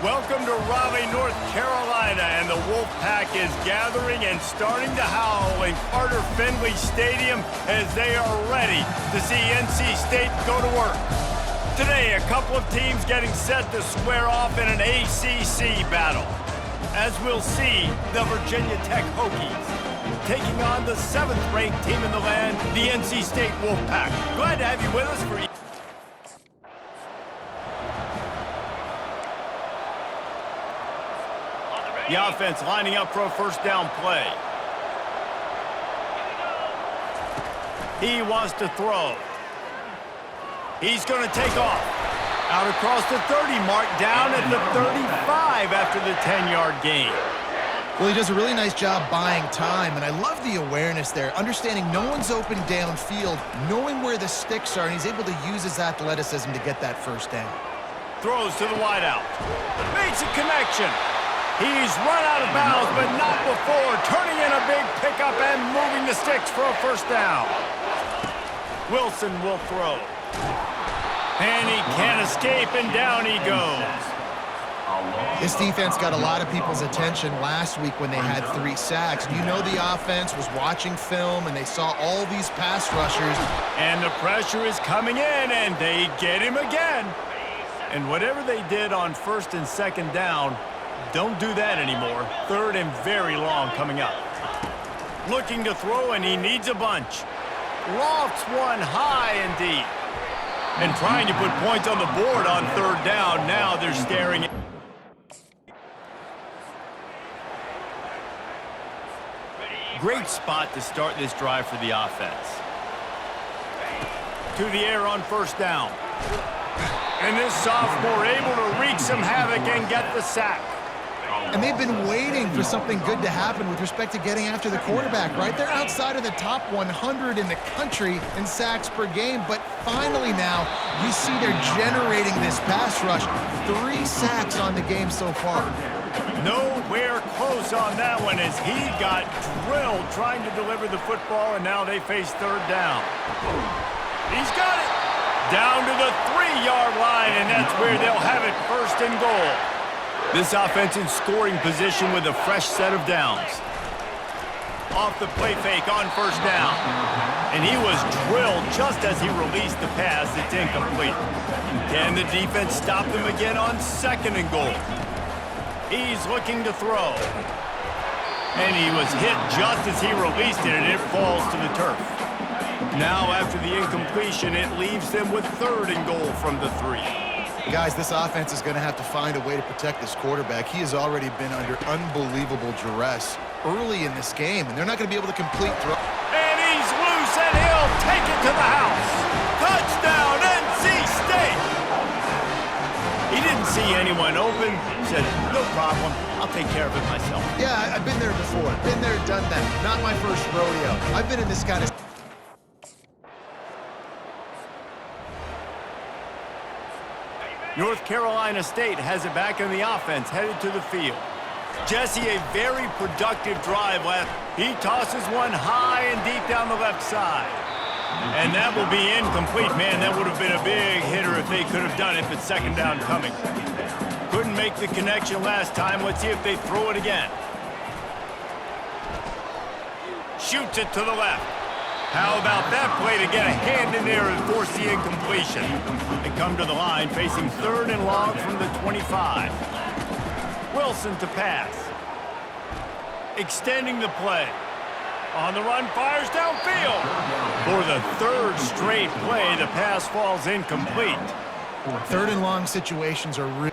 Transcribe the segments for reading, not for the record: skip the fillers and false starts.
Welcome to Raleigh, North Carolina, and the Wolfpack is gathering and starting to howl in Carter Finley Stadium as they are ready to see NC State go to work. Today, a couple of teams getting set to square off in an ACC battle. As we'll see, the Virginia Tech Hokies taking on the 7th-ranked team in the land, the NC State Wolfpack. Glad to have you with us for the offense lining up for a first down play. He wants to throw. He's going to take off. Out across the 30 mark, down at the 35 after the 10-yard gain. Well, he does a really nice job buying time, and I love the awareness there, understanding no one's open downfield, knowing where the sticks are, and he's able to use his athleticism to get that first down. Throws to the wideout. Makes a connection. He's run out of bounds, but not before turning in a big pickup and moving the sticks for a first down. Wilson will throw. And he can't escape, and down he goes. This defense got a lot of people's attention last week when they had 3 sacks. You know the offense was watching film, and they saw all these pass rushers. And the pressure is coming in, and they get him again. And whatever they did on first and second down, don't do that anymore. Third and very long coming up. Looking to throw, and he needs a bunch. Lofts one high and deep. And trying to put points on the board on third down. Now they're staring at... Great spot to start this drive for the offense. To the air on first down. And this sophomore able to wreak some havoc and get the sack. And they've been waiting for something good to happen with respect to getting after the quarterback, right? They're outside of the top 100 in the country in sacks per game, but finally now you see they're generating this pass rush. 3 sacks on the game so far. Nowhere close on that one as he got drilled trying to deliver the football, and now they face third down. He's got it down to the 3-yard line, and that's where they'll have it, first and goal. This offense in scoring position with a fresh set of downs. Off the play fake on first down. And he was drilled just as he released the pass. It's incomplete. Can the defense stop them again on second and goal? He's looking to throw. And he was hit just as he released it, and it falls to the turf. Now, after the incompletion, it leaves them with third and goal from the 3. Guys, this offense is going to have to find a way to protect this quarterback. He has already been under unbelievable duress early in this game, and they're not going to be able to complete throw. And he's loose, and he'll take it to the house. Touchdown, NC State! He didn't see anyone open. Said, no problem. I'll take care of it myself. Yeah, I've been there before. Been there, done that. Not my first rodeo. I've been in this kind of... North Carolina State has it back in the offense, headed to the field. Jesse, a very productive drive left. He tosses one high and deep down the left side. And that will be incomplete. Man, that would have been a big hitter if they could have done it, but second down coming. Couldn't make the connection last time. Let's see if they throw it again. Shoots it to the left. How about that play to get a hand in there and force the incompletion? They come to the line facing third and long from the 25. Wilson to pass. Extending the play. On the run, fires downfield. For the 3rd straight play, the pass falls incomplete. Third and long situations are really...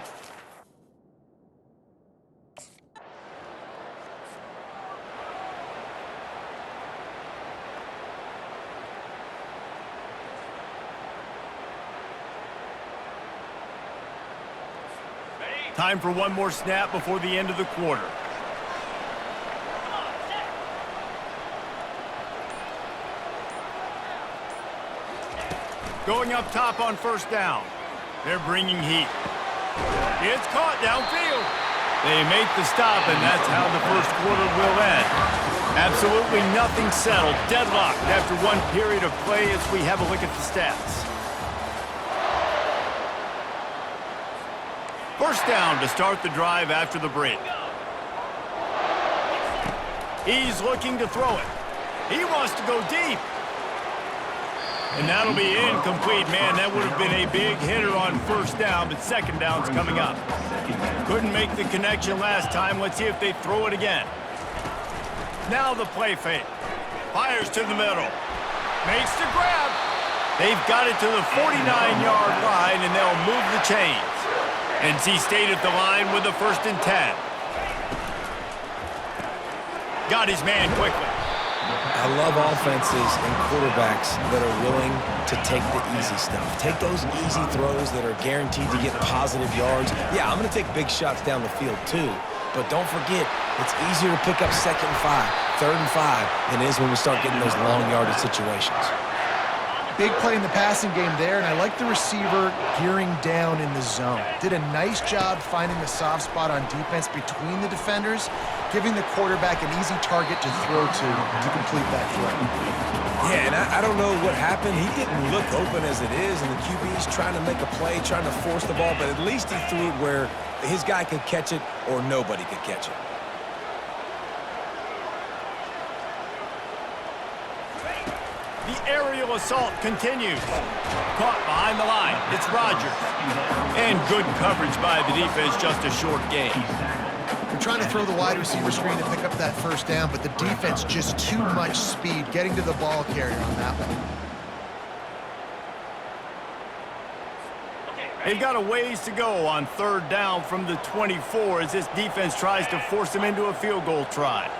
Time for one more snap before the end of the quarter. Going up top on first down. They're bringing heat. It's caught downfield. They make the stop, and that's how the first quarter will end. Absolutely nothing settled. Deadlocked after one period of play as we have a look at the stats. First down to start the drive after the break. He's looking to throw it. He wants to go deep. And that'll be incomplete. Man, that would have been a big hitter on first down, but second down's coming up. Couldn't make the connection last time. Let's see if they throw it again. Now the play fake. Fires to the middle. Makes the grab. They've got it to the 49-yard line, and they'll move the chains. NC State at the line with the 1st and 10. Got his man quickly. I love offenses and quarterbacks that are willing to take the easy stuff. Take those easy throws that are guaranteed to get positive yards. Yeah, I'm going to take big shots down the field too. But don't forget, it's easier to pick up 2nd and 5, 3rd and 5 than it is when we start getting those long yardage situations. Big play in the passing game there, and I like the receiver gearing down in the zone. Did a nice job finding the soft spot on defense between the defenders, giving the quarterback an easy target to throw to complete that throw. Yeah, and I don't know what happened. He didn't look open as it is, and the QB's trying to make a play, trying to force the ball, but at least he threw it where his guy could catch it or nobody could catch it. The aerial assault continues. Caught behind the line. It's Rodgers. And good coverage by the defense, just a short gain. They're trying to throw the wide receiver screen to pick up that first down, but the defense just too much speed getting to the ball carrier on that one. They've got a ways to go on 3rd down from the 24 as this defense tries to force them into a field goal try.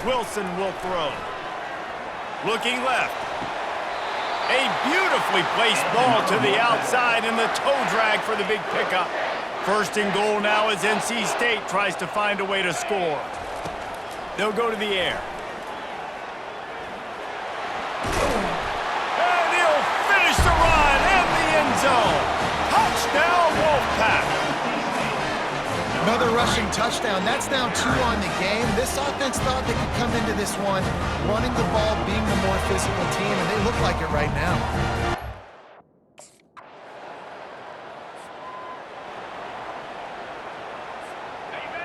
Wilson will throw. Looking left. A beautifully placed ball to the outside and the toe drag for the big pickup. 1st and goal now as NC State tries to find a way to score. They'll go to the air. And he'll finish the run in the end zone. Touchdown, Wolfpack. Another rushing touchdown. That's now 2 on the game. This offense thought they could come into this one running the ball, being the more physical team, and they look like it right now.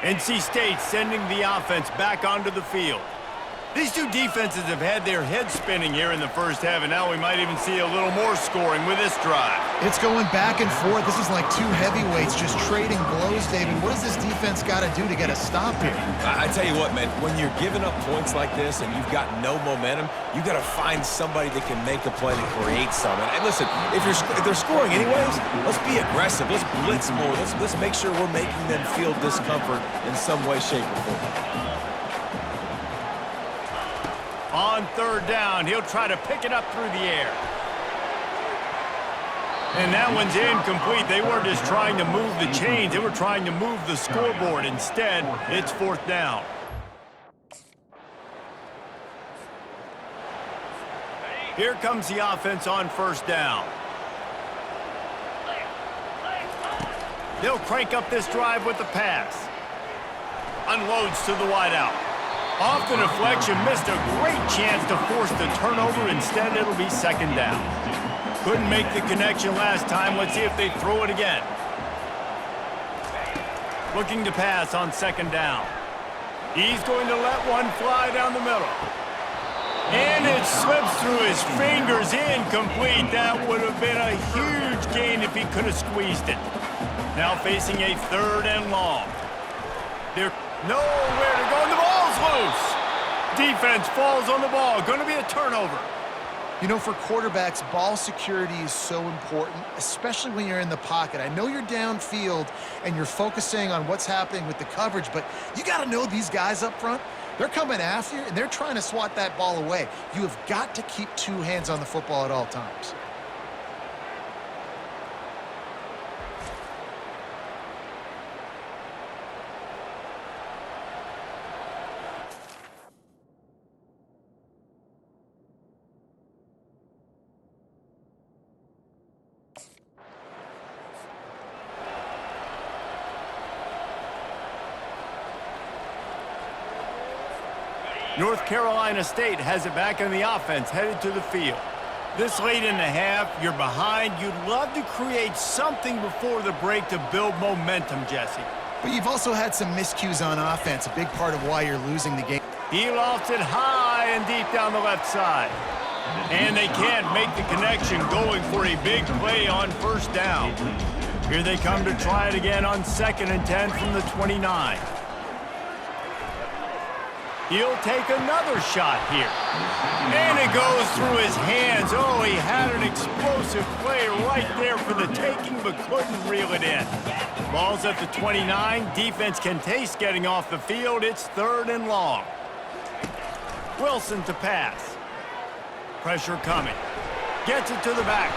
NC State sending the offense back onto the field. These two defenses have had their heads spinning here in the first half, and now we might even see a little more scoring with this drive. It's going back and forth. This is like two heavyweights just trading blows, David. What does this defense got to do to get a stop here? I tell you what, man, when you're giving up points like this and you've got no momentum, you got to find somebody that can make a play to create something. And listen, if they're scoring anyways, let's be aggressive. Let's blitz more. Let's make sure we're making them feel discomfort in some way, shape, or form. On 3rd down, he'll try to pick it up through the air. And that one's incomplete. They weren't just trying to move the chains. They were trying to move the scoreboard. Instead, it's 4th down. Here comes the offense on 1st down. They'll crank up this drive with the pass. Unloads to the wideout. Off the deflection, missed a great chance to force the turnover. Instead, it'll be 2nd down. Couldn't make the connection last time. Let's see if they throw it again. Looking to pass on 2nd down. He's going to let one fly down the middle. And it slips through his fingers, incomplete. That would have been a huge gain if he could have squeezed it. Now facing a 3rd and long. They're nowhere to go, and the ball's loose. Defense falls on the ball. Going to be a turnover. You know, for quarterbacks, ball security is so important, especially when you're in the pocket. I know you're downfield and you're focusing on what's happening with the coverage, but you got to know these guys up front, they're coming after you, and they're trying to swat that ball away. You have got to keep 2 hands on the football at all times. North Carolina State has it back in the offense, headed to the field. This late in the half, you're behind. You'd love to create something before the break to build momentum, Jesse. But you've also had some miscues on offense, a big part of why you're losing the game. He lofts it high and deep down the left side. And they can't make the connection, going for a big play on first down. Here they come to try it again on 2nd and 10 from the 29. He'll take another shot here. And it goes through his hands. Oh, he had an explosive play right there for the taking, but couldn't reel it in. Ball's at the 29. Defense can taste getting off the field. It's 3rd and long. Wilson to pass. Pressure coming. Gets it to the back.